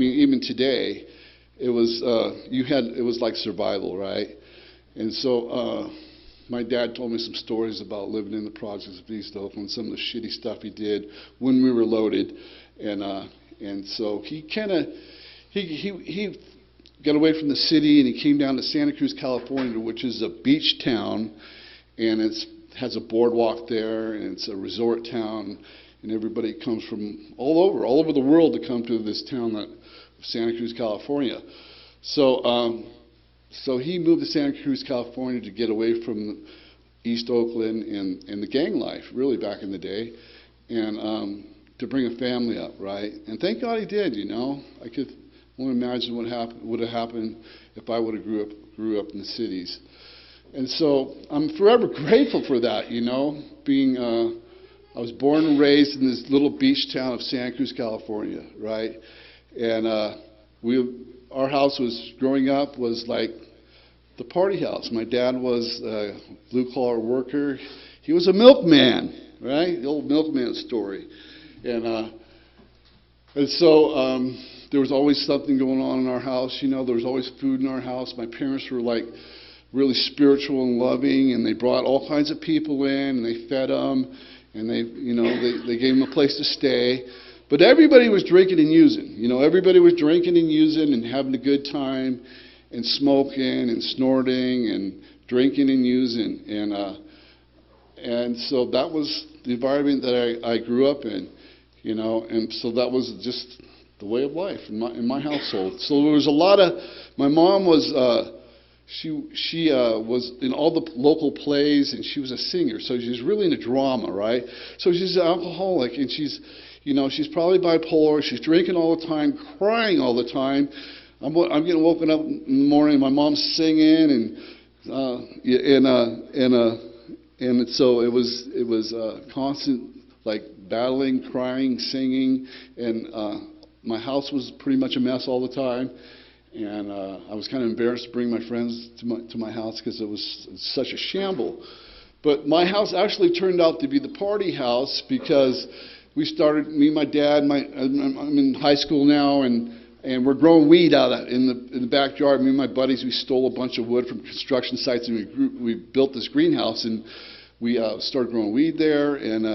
mean, even today, it was it was like survival, right? And so my dad told me some stories about living in the projects of East Oakland, some of the shitty stuff he did when we were loaded, and so he kind of he got away from the city and he came down to Santa Cruz, California, which is a beach town, and it has a boardwalk there, and it's a resort town, and everybody comes from all over the world to come to this town, that Santa Cruz, California. So so he moved to Santa Cruz, California to get away from East Oakland and the gang life, really, back in the day, and to bring a family up, right? And thank God he did, you know. I could only imagine what would have happened if I would have grew up in the cities. And so I'm forever grateful for that, you know, being, I was born and raised in this little beach town of Santa Cruz, California, right? And our house was, growing up, was like the party house. My dad was a blue-collar worker. He was a milkman, right? The old milkman story. And so there was always something going on in our house, you know. There was always food in our house. My parents were like really spiritual and loving, and they brought all kinds of people in, and they fed them, and they gave them a place to stay. But everybody was drinking and using. You know, everybody was drinking and using and having a good time and smoking and snorting and drinking and using. And so that was the environment that I grew up in, you know. And so that was just the way of life in my household. So there was a lot of, my mom was, she was in all the local plays, and she was a singer. So she's really into drama, right? So she's an alcoholic, and she's probably bipolar. She's drinking all the time, crying all the time. I'm getting woken up in the morning. My mom's singing, and so it was constant, like, battling, crying, singing, and my house was pretty much a mess all the time. And I was kind of embarrassed to bring my friends to my house because it was such a shamble. But my house actually turned out to be the party house, because we started, me and my dad, I'm in high school now, and we're growing weed out in the backyard. Me and my buddies, we stole a bunch of wood from construction sites, and we built this greenhouse, and we started growing weed there, and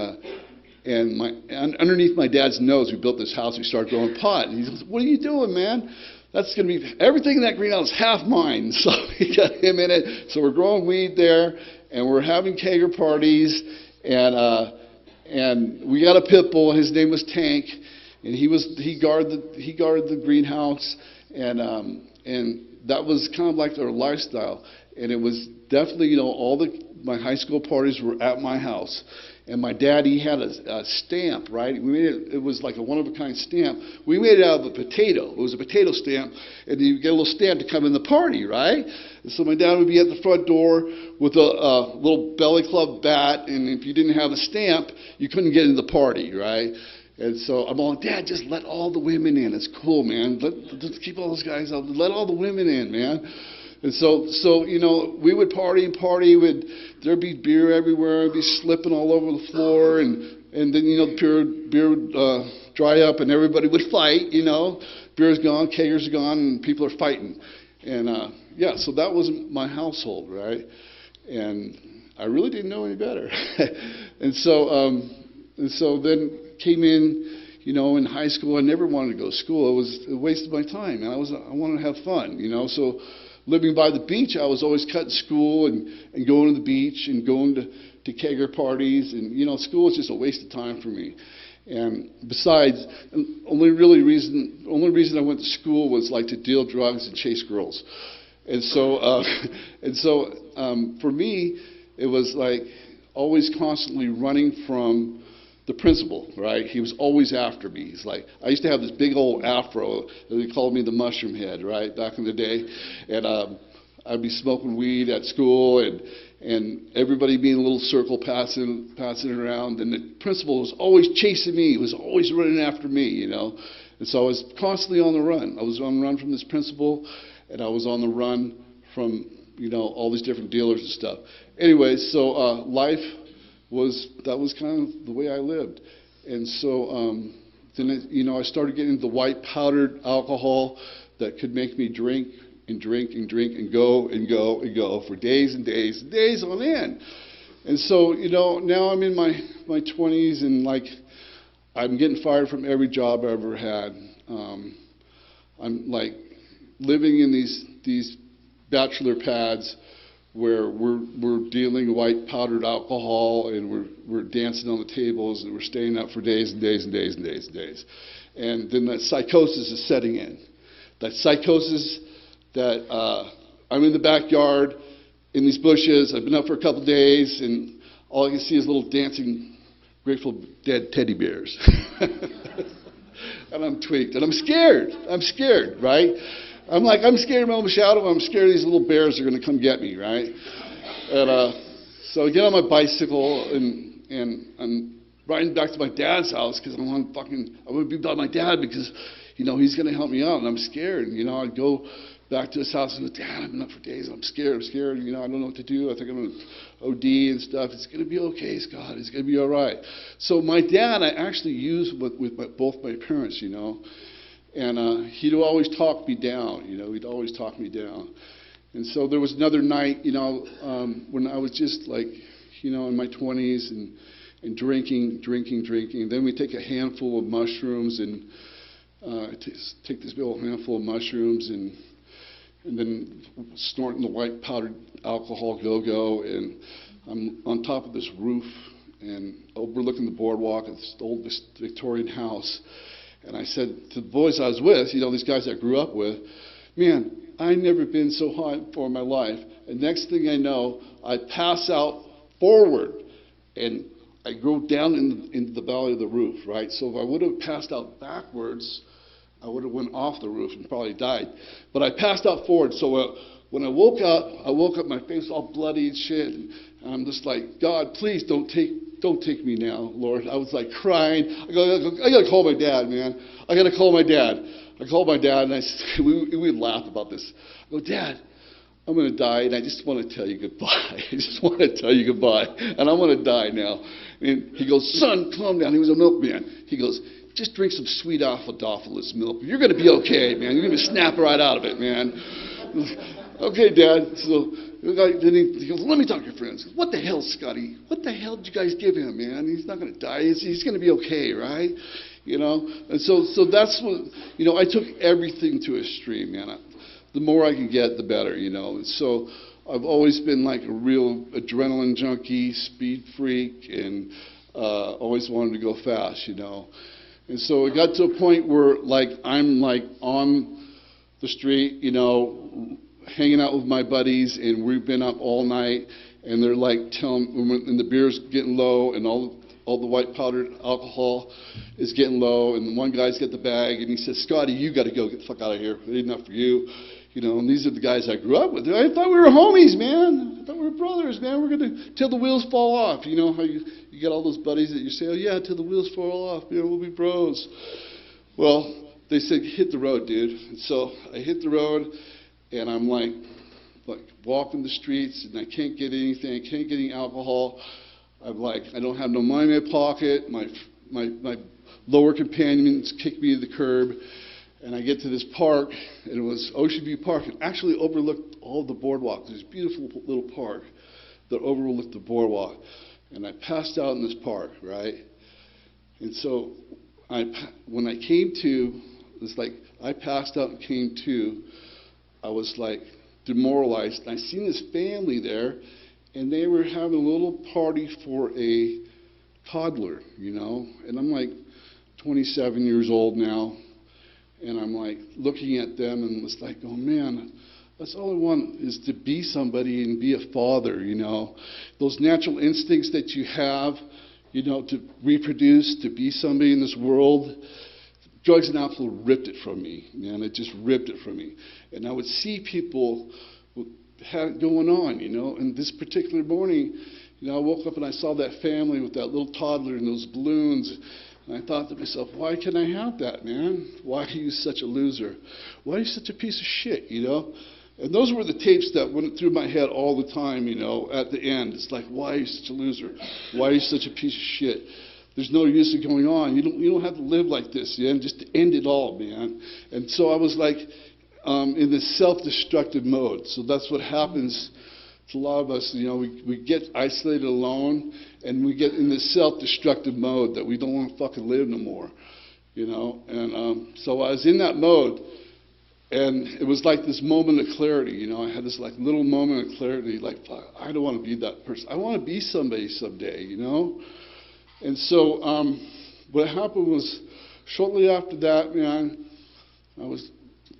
underneath my dad's nose, we built this house. We started growing pot, and he goes, "What are you doing, man? That's going to be, everything in that greenhouse is half mine." So we got him in it. So we're growing weed there, and we're having kegger parties, and we got a pit bull. His name was Tank, and he guarded the greenhouse, and that was kind of like our lifestyle. And it was definitely, you know, my high school parties were at my house. And my dad, he had a stamp, right? We made it was like a one-of-a-kind stamp. We made it out of a potato. It was a potato stamp, and you get a little stamp to come in the party, right? And so my dad would be at the front door with a little belly club bat, and if you didn't have a stamp, you couldn't get into the party, right? And so I'm all, "Dad, just let all the women in. It's cool, man. Let's keep all those guys out. Let all the women in, man." And so you know, we would party, there'd be beer everywhere, it'd be slipping all over the floor, and then, you know, the beer would dry up, and everybody would fight, you know. Beer's gone, keggers are gone, and people are fighting. And yeah, so that was my household, right? And I really didn't know any better. and so then came in, you know, in high school. I never wanted to go to school. It was a waste of my time, and I wanted to have fun, you know. So living by the beach, I was always cutting school and going to the beach and going to kegger parties. And, you know, school was just a waste of time for me. And besides, the only reason I went to school was like to deal drugs and chase girls. And so, for me, it was like always constantly running from the principal, right? He was always after me. He's like, I used to have this big old afro. They called me the mushroom head, right, back in the day. And I'd be smoking weed at school, and everybody being in a little circle passing it around. And the principal was always chasing me. He was always running after me, you know. And so I was constantly on the run. I was on the run from this principal, and I was on the run from, you know, all these different dealers and stuff. Anyway, so life that was kind of the way I lived. And so then I started getting the white powdered alcohol that could make me drink and drink and drink and go and go and go for days and days and days on end. And so, now I'm in my 20s, and like, I'm getting fired from every job I ever had. I'm like living in these bachelor pads where we're dealing white powdered alcohol, and we're dancing on the tables, and we're staying up for days and days and days and days and days. And then that psychosis is setting in. That psychosis that I'm in the backyard in these bushes. I've been up for a couple days, and all I can see is little dancing Grateful Dead teddy bears. And I'm tweaked, and I'm scared. I'm scared, right? I'm scared of my own shadow. I'm scared these little bears are going to come get me, right? And so I get on my bicycle, and I'm riding back to my dad's house because I want to be by my dad because, he's going to help me out, and I'm scared. I go back to his house and go, Dad, I've been up for days. I'm scared. I don't know what to do. I think I'm going to OD and stuff. It's going to be okay, Scott. It's going to be all right. So my dad, I actually used with both my parents, and he'd always talk me down. He'd always talk me down. And so there was another night, when I was just like, in my 20s and drinking. Then we take a handful of mushrooms and take this big old handful of mushrooms and then snorting the white powdered alcohol go-go, and I'm on top of this roof and overlooking the boardwalk of this old Victorian house. And I said to the boys I was with, these guys I grew up with, man, I never been so high before in my life. And next thing I know, I pass out forward, and I go down into the valley of the roof, right? So if I would have passed out backwards, I would have went off the roof and probably died. But I passed out forward, so when I woke up, my face all bloody and shit, and I'm just like, God, please don't take me now, Lord. I was like crying. I got to call my dad, man. I got to call my dad. I called my dad, and we laugh about this. I go, Dad, I'm going to die, and I just want to tell you goodbye. I just want to tell you goodbye, and I'm going to die now. And he goes, son, calm down. He was a milkman. He goes, just drink some sweet alfalfa milk. You're going to be okay, man. You're going to snap right out of it, man. Okay, Dad. So then he goes, let me talk to your friends. What the hell, Scotty? What the hell did you guys give him, man? He's not going to die. He's going to be okay, right? And so that's what, I took everything to a extreme, man. The more I can get, the better, And so I've always been like a real adrenaline junkie, speed freak, and always wanted to go fast, And so it got to a point where I'm on the street, hanging out with my buddies, and we've been up all night, and they're like telling, and the beer's getting low, and all the white powdered alcohol is getting low, and one guy's got the bag, and he says, Scotty, you got to go, get the fuck out of here. It ain't enough for you. And these are the guys I grew up with. I thought we were homies, man. I thought we were brothers, man. We're going to, till the wheels fall off. How you get all those buddies that you say, oh, yeah, till the wheels fall off. We'll be bros. Well, they said, hit the road, dude. And so I hit the road, and I'm like walking the streets, and I can't get anything. I can't get any alcohol. I'm like, I don't have no money in my pocket. My lower companions kick me to the curb. And I get to this park, and it was Ocean View Park. It actually overlooked all the boardwalk. There's this beautiful little park that overlooked the boardwalk. And I passed out in this park, right? And so when I came to, it's like I passed out and came to, I was like demoralized. And I seen this family there, and they were having a little party for a toddler, And I'm like 27 years old now. And I'm like looking at them and was like, oh man, that's all I want is to be somebody and be a father, Those natural instincts that you have, to reproduce, to be somebody in this world. Drugs and alcohol ripped it from me, man. It just ripped it from me. And I would see people have it going on, And this particular morning, I woke up and I saw that family with that little toddler and those balloons. And I thought to myself, why can't I have that, man? Why are you such a loser? Why are you such a piece of shit, And those were the tapes that went through my head all the time, at the end. It's like, why are you such a loser? Why are you such a piece of shit? there's no use of going on. You don't have to live like this, man. Just end it all, man. And so I was like in this self-destructive mode. So that's what happens to a lot of us. You know, we get isolated alone, and we get in this self-destructive mode that we don't want to fucking live no more. You know, and so I was in that mode. And it was like this moment of clarity, you know. I had this like little moment of clarity, like, fuck, I don't want to be that person. I want to be somebody someday, you know. And so what happened was, shortly after that, man, I was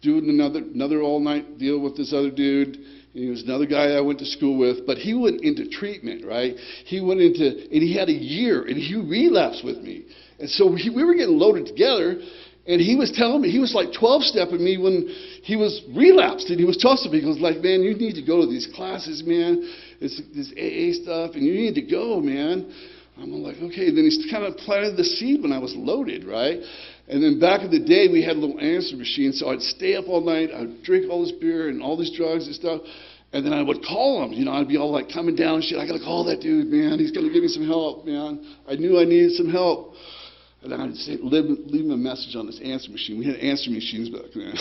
doing another all-night deal with this other dude. And he was another guy I went to school with, but he went into treatment, right? He went into, and he had a year, and he relapsed with me. And so we were getting loaded together. And he was telling me, he was like 12-stepping me when he was relapsed. And he was tossing me. He was like, man, you need to go to these classes, man. It's this AA stuff, and you need to go, man. I'm like, okay. Then he kind of planted the seed when I was loaded, right? And then back in the day, we had a little answer machine. So I'd stay up all night. I'd drink all this beer and all these drugs and stuff. And then I would call him. You know, I'd be all like coming down and shit. I got to call that dude, man. He's going to give me some help, man. I knew I needed some help. And I'd say, leave him a message on this answer machine. We had answer machines back then.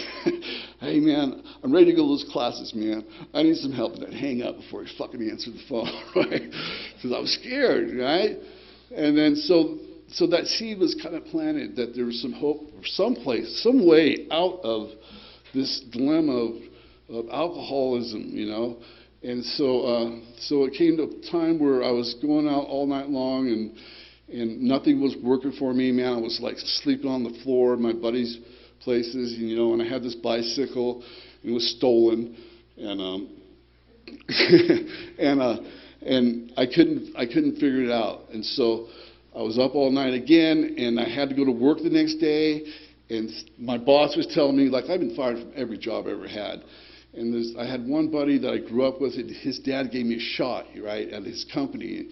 Hey, man, I'm ready to go to those classes, man. I need some help. And I'd hang up before he fucking answered the phone, right? Because I was scared, right? And then so that seed was kind of planted that there was some hope, someplace, some way out of this dilemma of alcoholism, you know. And so it came to a time where I was going out all night long, and nothing was working for me, man. I was like sleeping on the floor at my buddies' places, you know, and I had this bicycle, and it was stolen, and and I couldn't figure it out. And so I was up all night again, and I had to go to work the next day, and my boss was telling me, like, I've been fired from every job I ever had. And I had one buddy that I grew up with, and his dad gave me a shot, right, at his company.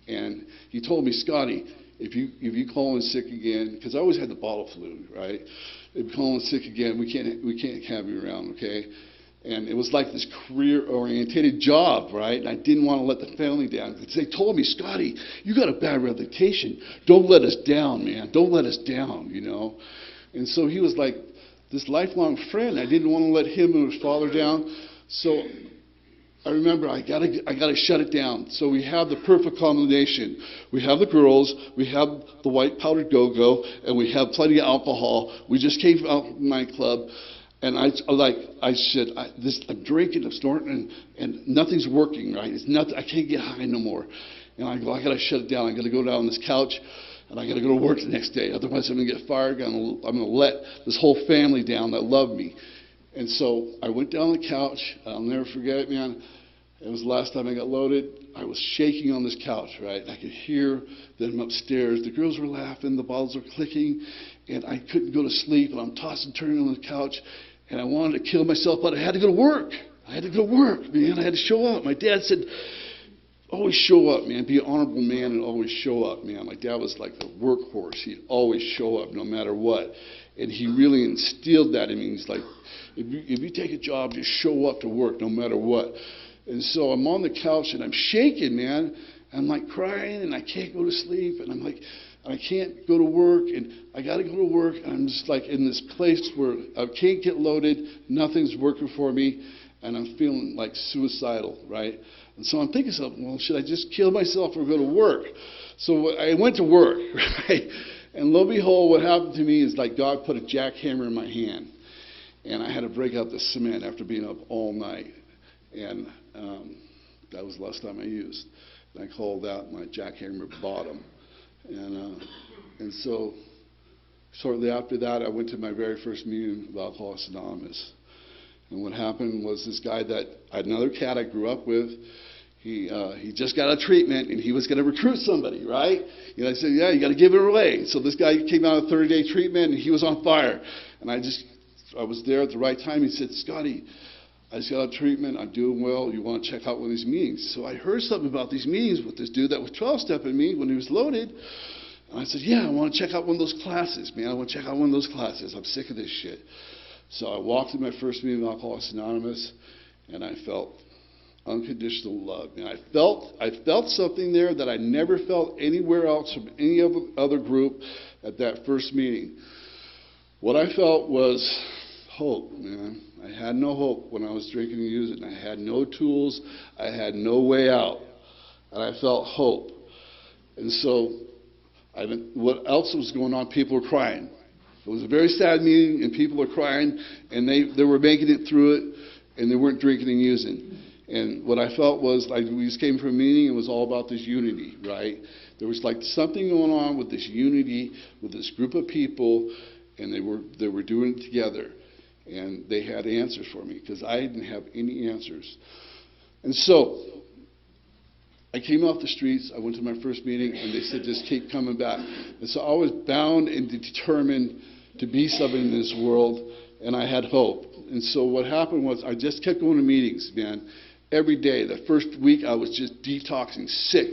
And he told me, Scotty, if you call in sick again, because I always had the bottle flu, right? If you call in sick again, we can't have you around, okay? And it was like this career-oriented job, right? And I didn't want to let the family down. Because they told me, Scotty, you got a bad reputation. Don't let us down, man. Don't let us down, you know? And so he was like this lifelong friend. I didn't want to let him and his father down. So I remember I gotta shut it down. So we have the perfect combination. We have the girls, we have the white powdered go-go, and we have plenty of alcohol. We just came out from the nightclub, and I'm drinking, I'm snorting, and nothing's working, right? It's nothing. I can't get high no more. And I go, I gotta shut it down. I gotta go down on this couch, and I gotta go to work the next day. Otherwise, I'm gonna get fired. I'm gonna let this whole family down that love me. And so I went down on the couch. I'll never forget it, man. It was the last time I got loaded. I was shaking on this couch, right? I could hear them upstairs. The girls were laughing. The bottles were clicking. And I couldn't go to sleep. And I'm tossing and turning on the couch. And I wanted to kill myself, but I had to go to work. I had to go to work, man. I had to show up. My dad said, always show up, man. Be an honorable man and always show up, man. My dad was like a workhorse. He'd always show up no matter what. And he really instilled that in me. He's like, if you take a job, just show up to work no matter what. And so I'm on the couch and I'm shaking, man. I'm like crying and I can't go to sleep. And I'm like, I can't go to work and I got to go to work. And I'm just like in this place where I can't get loaded. Nothing's working for me. And I'm feeling like suicidal, right? And so I'm thinking, well, should I just kill myself or go to work? So I went to work, right? And lo and behold, what happened to me is like God put a jackhammer in my hand. And I had to break out the cement after being up all night. And that was the last time I used. And I called that my jackhammer bottom. And so shortly after that, I went to my very first meeting of Alcoholics Anonymous. And what happened was this guy another cat I grew up with, he just got out of treatment and he was going to recruit somebody, right? You know, I said, yeah, you got to give it away. So this guy came out of 30-day treatment and he was on fire. And I was there at the right time. He said, Scotty, I just got out of treatment. I'm doing well. You want to check out one of these meetings? So I heard something about these meetings with this dude that was 12-stepping me when he was loaded. And I said, yeah, I want to check out one of those classes, man. I want to check out one of those classes. I'm sick of this shit. So I walked to my first meeting of Alcoholics Anonymous, and I felt unconditional love. And I felt something there that I never felt anywhere else from any other group at that first meeting. What I felt was hope, man. I had no hope when I was drinking and using. I had no tools. I had no way out. And I felt hope. And so, what else was going on? People were crying. It was a very sad meeting, and people were crying, and they were making it through it, and they weren't drinking and using. And what I felt was, like, we just came from a meeting, it was all about this unity, right? There was like something going on with this unity, with this group of people, and they were doing it together. And they had answers for me, because I didn't have any answers. And so, I came off the streets, I went to my first meeting, and they said, just keep coming back. And so I was bound and determined to be something in this world, and I had hope. And so what happened was I just kept going to meetings, man, every day. The first week I was just detoxing, sick,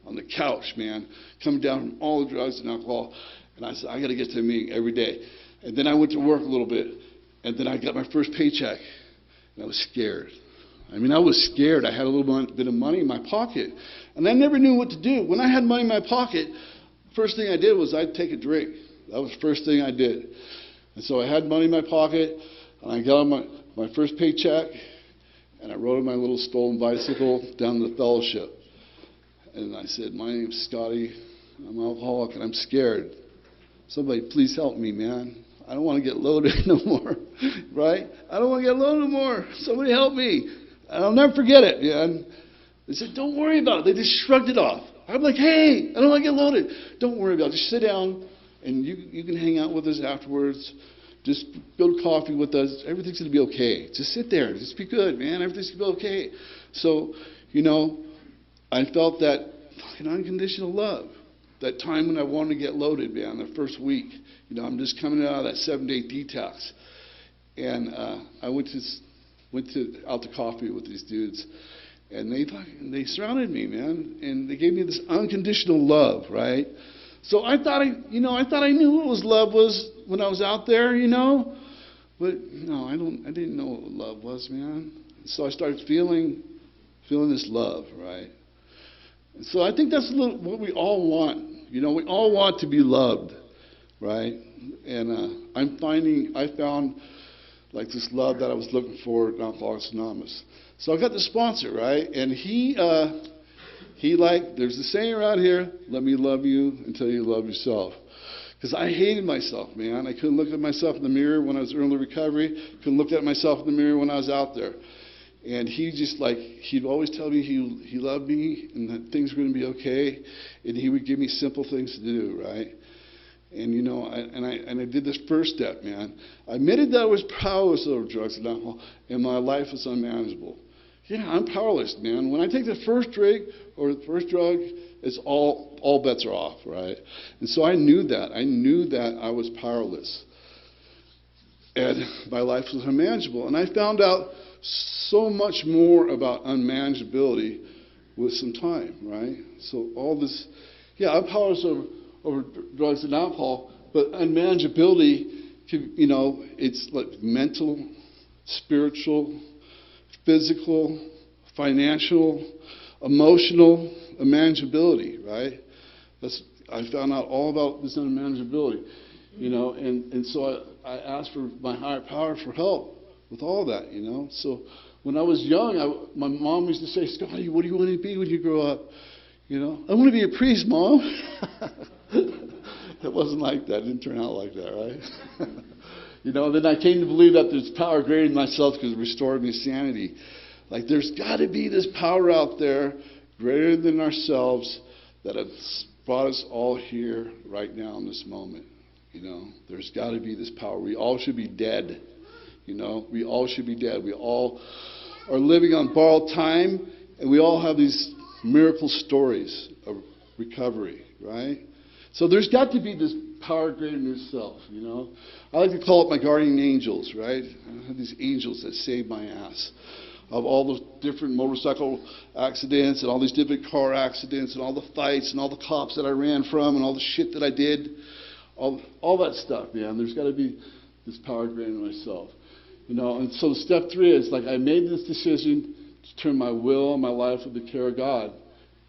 on the couch, man, coming down from all the drugs and alcohol. And I said, I got to get to a meeting every day. And then I went to work a little bit, and then I got my first paycheck, and I was scared. I mean, I was scared. I had a little bit of money in my pocket, and I never knew what to do. When I had money in my pocket, first thing I did was I'd take a drink. That was the first thing I did. And so I had money in my pocket, and I got on my first paycheck, and I rode on my little stolen bicycle down to the fellowship. And I said, my name's Scotty. I'm an alcoholic, and I'm scared. Somebody please help me, man. I don't want to get loaded no more, right? I don't want to get loaded no more. Somebody help me. And I'll never forget it, man. They said, don't worry about it. They just shrugged it off. I'm like, hey, I don't want to get loaded. Don't worry about it. Just sit down, and you can hang out with us afterwards. Just build coffee with us. Everything's going to be okay. Just sit there. Just be good, man. Everything's going to be okay. So, I felt that fucking unconditional love. That time when I wanted to get loaded, man, the first week. I'm just coming out of that 7-day detox. And I went out to coffee with these dudes. And they surrounded me, man. And they gave me this unconditional love, right? So I thought I knew what love was when I was out there, But no, I didn't know what love was, man. So I started feeling this love, right? And so I think that's what we all want. We all want to be loved, right? And I found like this love that I was looking for at Alcoholics Anonymous. So I got the sponsor, right? And there's a saying around here, let me love you until you love yourself. Because I hated myself, man. I couldn't look at myself in the mirror when I was in early recovery. Couldn't look at myself in the mirror when I was out there. And he'd always tell me he loved me and that things were going to be okay. And he would give me simple things to do, right? And I did this first step, man. I admitted that I was powerless over drugs and alcohol, and my life was unmanageable. Yeah, I'm powerless, man. When I take the first drink or the first drug, it's all bets are off, right? And so I knew that. I knew that I was powerless. And my life was unmanageable. And I found out so much more about unmanageability with some time, right? So all this, I'm powerless over drugs and alcohol, but unmanageability, it's like mental, spiritual, physical, financial, emotional unmanageability, right? I found out all about this unmanageability, and so I asked for my higher power for help with all that, So when I was young, my mom used to say, Scotty, what do you want to be when you grow up? I want to be a priest, Mom. It wasn't like that. It didn't turn out like that, right? Then I came to believe that there's power greater than myself because it restored me sanity. Like there's got to be this power out there greater than ourselves that has brought us all here right now in this moment. There's got to be this power. We all should be dead. We all should be dead. We all are living on borrowed time, and we all have these miracle stories of recovery, right? So there's got to be this power greater than yourself, I like to call it my guardian angels, right? I have these angels that save my ass. Of all those different motorcycle accidents and all these different car accidents and all the fights and all the cops that I ran from and all the shit that I did, all that stuff, man. There's got to be this power greater than myself. And so step 3 is like I made this decision turn my will and my life over the care of God.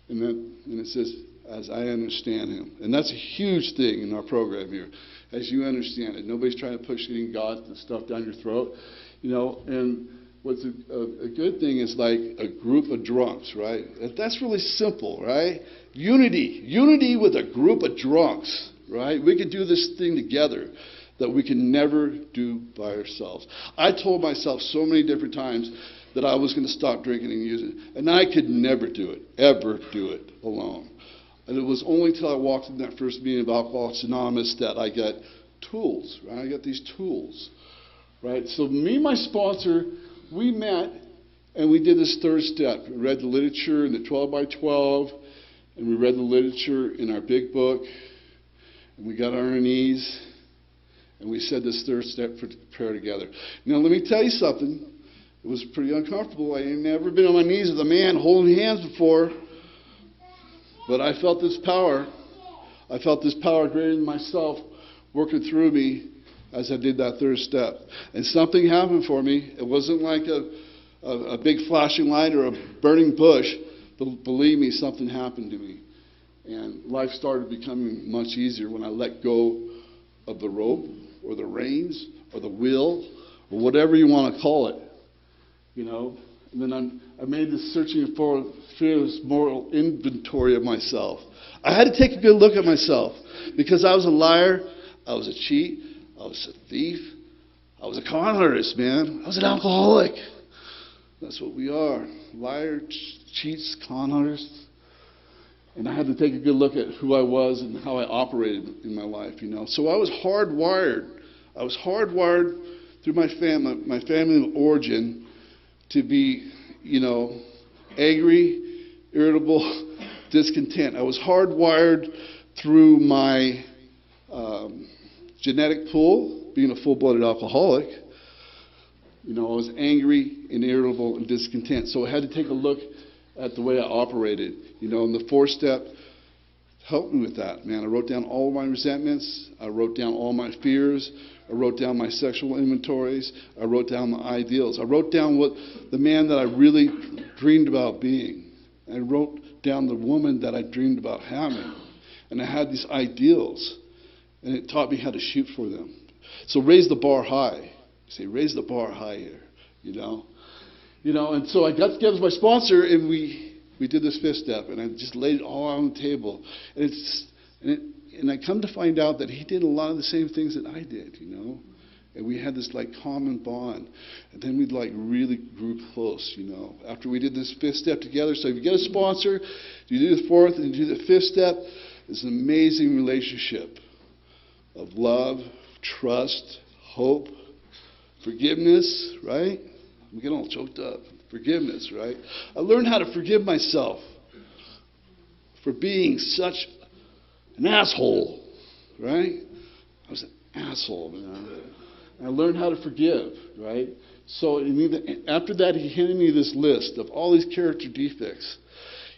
And it says, as I understand him. And that's a huge thing in our program here, as you understand it. Nobody's trying to push any God stuff down your throat, and what's a good thing is like a group of drunks, right? That's really simple, right? Unity with a group of drunks, right? We can do this thing together that we can never do by ourselves. I told myself so many different times that I was going to stop drinking and using, and I could never do it, ever do it alone. And it was only until I walked in that first meeting of Alcoholics Anonymous that I got tools, right? I got these tools, right? So me and my sponsor, we met and we did this third step. We read the literature in the 12 by 12, and we read the literature in our big book, and we got on our knees, and we said this third step for prayer together. Now, let me tell you something. It was pretty uncomfortable. I ain't never been on my knees with a man holding hands before. But I felt this power. I felt this power greater than myself working through me as I did that third step. And something happened for me. It wasn't like a big flashing light or a burning bush. But believe me, something happened to me. And life started becoming much easier when I let go of the rope or the reins or the wheel or whatever you want to call it. And then I made this searching for fearless moral inventory of myself. I had to take a good look at myself because I was a liar, I was a cheat, I was a thief, I was a con artist, man. I was an alcoholic. That's what we are. Liar, cheats, con artists. And I had to take a good look at who I was and how I operated in my life, So I was hardwired. I was hardwired through my family of origin, to be, angry, irritable, discontent. I was hardwired through my genetic pool, being a full-blooded alcoholic. I was angry and irritable and discontent. So I had to take a look at the way I operated. And the fourth step helped me with that, man. I wrote down all my resentments. I wrote down all my fears. I wrote down my sexual inventories. I wrote down my ideals. I wrote down what the man that I really dreamed about being. I wrote down the woman that I dreamed about having. And I had these ideals. And it taught me how to shoot for them. So raise the bar high. Say, raise the bar higher, And so I got together with my sponsor, and we did this fifth step. And I just laid it all on the table. And I come to find out that he did a lot of the same things that I did, And we had this common bond. And then we really grew close, After we did this fifth step together. So if you get a sponsor, you do the fourth and you do the fifth step, it's an amazing relationship of love, trust, hope, forgiveness, right? I'm getting all choked up. Forgiveness, right? I learned how to forgive myself for being such an asshole, right? I was an asshole, man. I learned how to forgive, right? So after that, he handed me this list of all these character defects.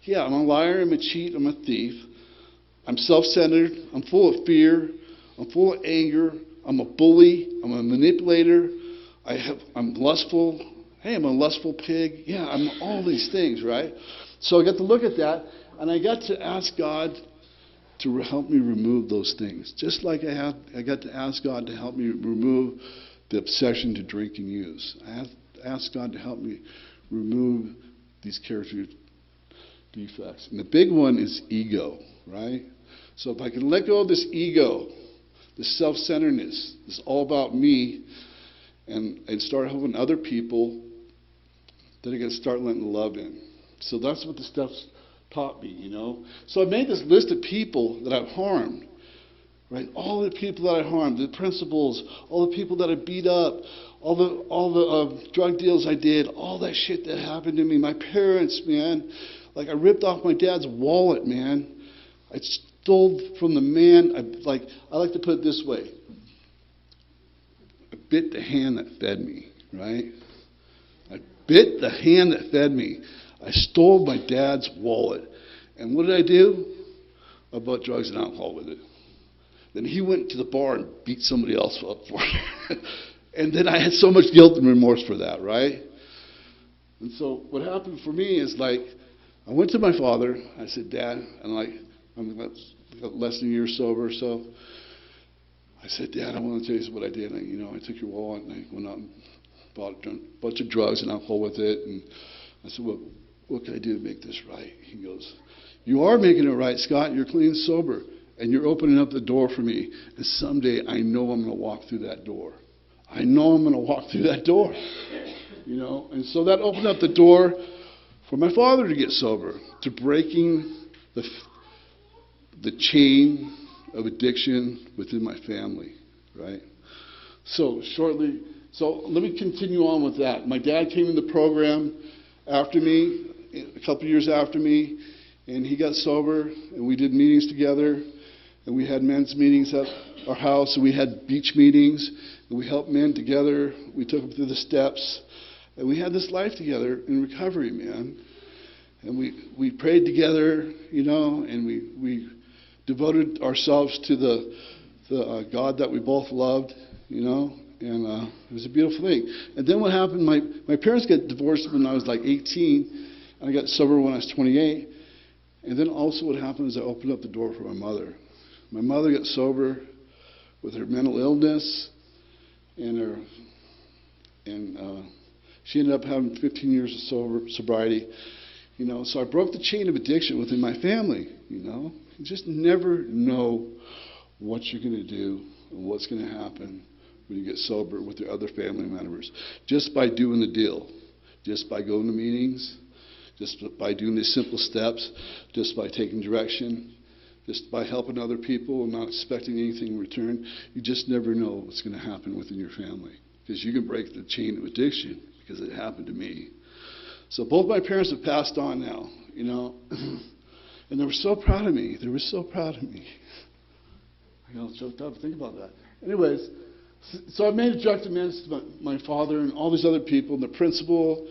Yeah, I'm a liar, I'm a cheat, I'm a thief. I'm self-centered, I'm full of fear, I'm full of anger, I'm a bully, I'm a manipulator, I'm lustful. Hey, I'm a lustful pig. Yeah, I'm all these things, right? So I got to look at that, and I got to ask God to help me remove those things. Just like I got to ask God to help me remove the obsession to drink and use. I asked God to help me remove these character defects. And the big one is ego, right? So if I can let go of this ego, this self-centeredness, this all about me, and start helping other people, then I got to start letting love in. So that's what the steps taught me, So I made this list of people that I've harmed, right? All the people that I harmed, the principals, all the people that I beat up, all the drug deals I did, all that shit that happened to me, my parents, man. I ripped off my dad's wallet, man. I stole from the man. I like to put it this way. I bit the hand that fed me, right? I bit the hand that fed me. I stole my dad's wallet. And what did I do? I bought drugs and alcohol with it. Then he went to the bar and beat somebody else up for it. And then I had so much guilt and remorse for that, right? And so what happened for me is like, I went to my father. I said, Dad, and like, I'm less than a year sober or so. I said, Dad, I want to tell you what I did. I took your wallet and I went out and bought a bunch of drugs and alcohol with it. And I said, what can I do to make this right? He goes, you are making it right, Scott. You're clean and sober. And you're opening up the door for me. And someday I know I'm going to walk through that door. I know I'm going to walk through that door. And so that opened up the door for my father to get sober, to breaking the chain of addiction within my family, right? So let me continue on with that. My dad came in the program after me, a couple years after me, and he got sober, and we did meetings together, and we had men's meetings at our house, and we had beach meetings, and we helped men together. We took them through the steps, and we had this life together in recovery, man. And we prayed together, and we devoted ourselves to the God that we both loved, and it was a beautiful thing. And then what happened, my parents got divorced when I was like 18, and I got sober when I was 28. And then also what happened is I opened up the door for my mother. My mother got sober with her mental illness, and she ended up having 15 years of sobriety. So I broke the chain of addiction within my family. You just never know what you're going to do and what's going to happen when you get sober with your other family members. Just by doing the deal, just by going to meetings, just by doing these simple steps, just by taking direction, just by helping other people and not expecting anything in return. You just never know what's going to happen within your family, because you can break the chain of addiction, because it happened to me. So both my parents have passed on now, and they were so proud of me. They were so proud of me. I got choked up to think about that. Anyways, so I made direct amends to my father and all these other people, and the principal.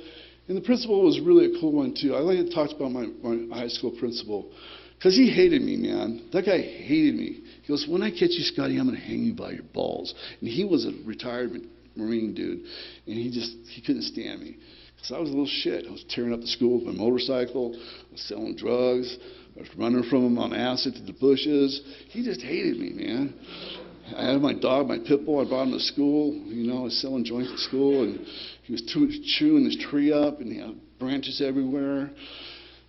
And the principal was really a cool one, too. I like to talk about my high school principal, because he hated me, man. That guy hated me. He goes, when I catch you, Scotty, I'm going to hang you by your balls. And he was a retired Marine dude, and he couldn't stand me. Because I was a little shit. I was tearing up the school with my motorcycle. I was selling drugs. I was running from him on acid to the bushes. He just hated me, man. I had my dog, my pit bull. I brought him to school. I was selling joints at school, and he was chewing this tree up, and he had branches everywhere.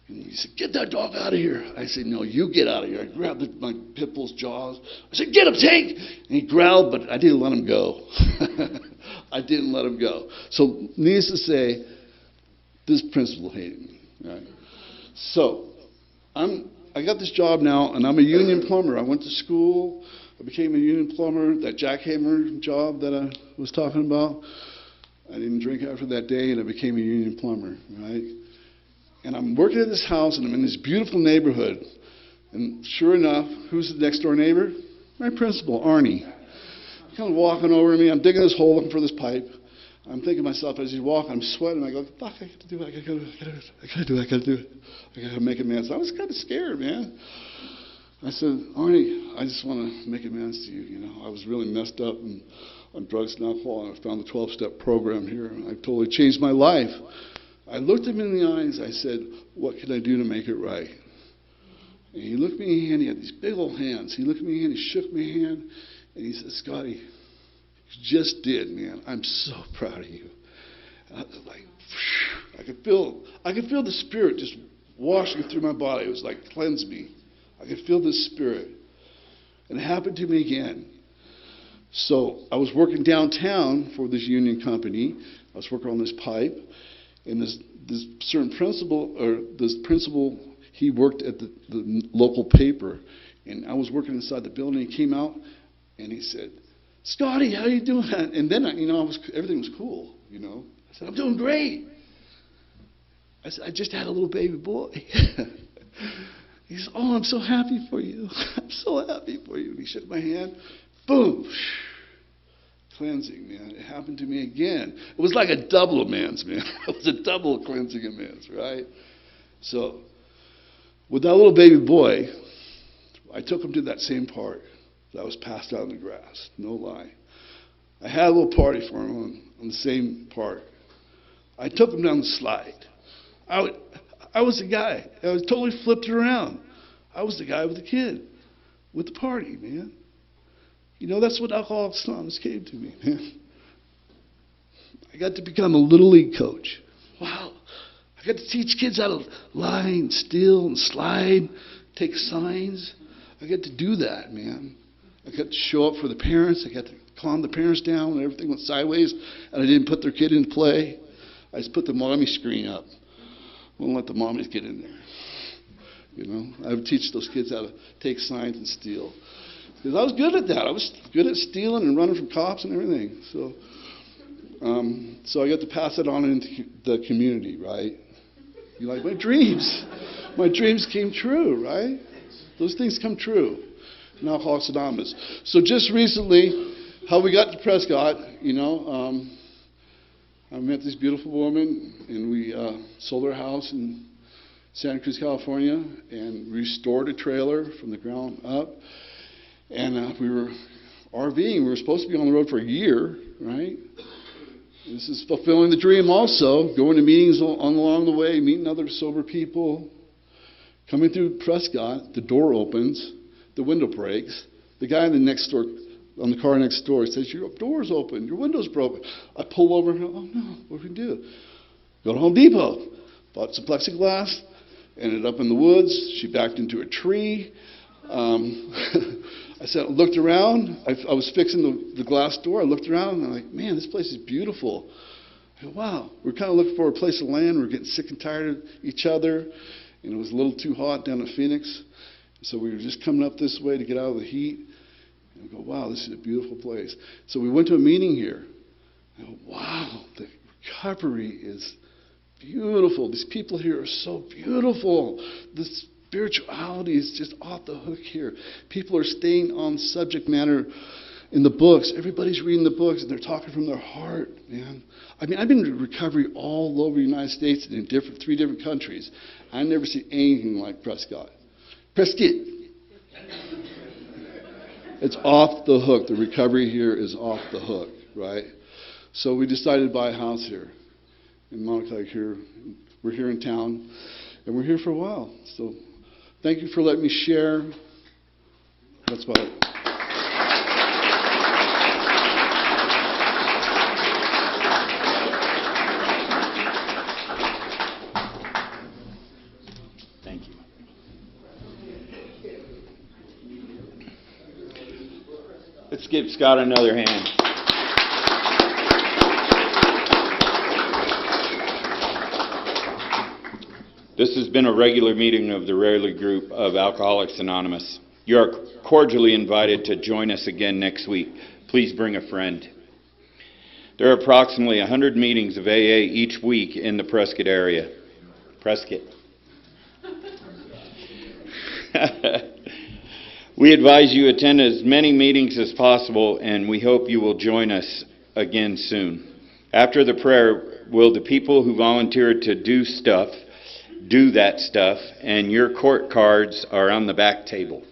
And he said, get that dog out of here. I said, no, you get out of here. I grabbed my pit bull's jaws. I said, get him, Tank! And he growled, but I didn't let him go. I didn't let him go. So, needless to say, this principal hated me. Right? So, I got this job now, and I'm a union plumber. I went to school. I became a union plumber. That jackhammer job that I was talking about, I didn't drink after that day, and I became a union plumber, right? And I'm working at this house, and I'm in this beautiful neighborhood. And sure enough, who's the next door neighbor? My principal, Arnie. Kind of walking over to me. I'm digging this hole looking for this pipe. I'm thinking to myself as he's walking, I'm sweating. I go, fuck, I got to do it. I got to do it. I got to make amends. I was kind of scared, man. I said, Arnie, I just want to make amends to you. I was really messed up on drugs and alcohol, and I found the 12-step program here, and I totally changed my life. I looked him in the eyes. I said, what can I do to make it right? And he looked me in the hand. He had these big old hands. He looked me in the hand. He shook my hand, and he said, Scotty, you just did, man. I'm so proud of you. And I was like, I could feel the Spirit just washing through my body. It was like, cleanse me. I could feel the Spirit. And it happened to me again. So I was working downtown for this union company. I was working on this pipe. And this certain principal, he worked at the local paper. And I was working inside the building. He came out and he said, Scotty, how you doing? And then, everything was cool, I said, I'm doing great. I said, I just had a little baby boy. He said, oh, I'm so happy for you. I'm so happy for you. And he shook my hand. Boom. Cleansing, man. It happened to me again. It was like a double amends, man. It was a double cleansing amends, right? So, with that little baby boy, I took him to that same park that was passed out in the grass. No lie. I had a little party for him on the same park. I took them down the slide. I was the guy. I was totally flipped it around. I was the guy with the kid, with the party, man. You know, that's what Alcoholics Anonymous came to me, man. I got to become a Little League coach. Wow. I got to teach kids how to lie and steal and slide, take signs. I got to do that, man. I got to show up for the parents. I got to calm the parents down when everything went sideways and I didn't put their kid in play. I just put the mommy screen up. Wouldn't let the mommies get in there. You know, I would teach those kids how to take signs and steal. Because I was good at that. I was good at stealing and running from cops and everything. So I got to pass it on into the community, right? You're like, my dreams came true, right? Those things come true in Alcoholics Anonymous. So just recently, how we got to Prescott, you know, I met this beautiful woman, and we sold our house in Santa Cruz, California, and restored a trailer from the ground up. And we were RVing. We were supposed to be on the road for a year, right? This is fulfilling the dream also, going to meetings along the way, meeting other sober people. Coming through Prescott, the door opens, the window breaks. The guy in the next door, on the car next door, says, your door's open, your window's broken. I pull over and go, oh no, what do we do? Go to Home Depot. Bought some plexiglass, ended up in the woods. She backed into a tree. I looked around. I was fixing the glass door. I looked around and I'm like, man, this place is beautiful. I go, wow. We're kind of looking for a place of land. We're getting sick and tired of each other. And it was a little too hot down in Phoenix. So we were just coming up this way to get out of the heat. And we go, wow, this is a beautiful place. So we went to a meeting here. I go, wow, the recovery is beautiful. These people here are so beautiful. The spirituality is just off the hook here. People are staying on subject matter in the books. Everybody's reading the books and they're talking from their heart, man. I mean, I've been in recovery all over the United States and in 3 different countries. I've never seen anything like Prescott. It's off the hook. The recovery here is off the hook, right? So we decided to buy a house here in Monica here. We're here in town, and we're here for a while. So thank you for letting me share. That's about it. Thank you. Let's give Scott another hand. This has been a regular meeting of the Rarely Group of Alcoholics Anonymous. You are cordially invited to join us again next week. Please bring a friend. There are approximately 100 meetings of AA each week in the Prescott area. Prescott. We advise you attend as many meetings as possible, and we hope you will join us again soon. After the prayer, will the people who volunteered to do that stuff, and your court cards are on the back table.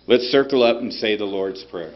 Let's circle up and say the Lord's Prayer.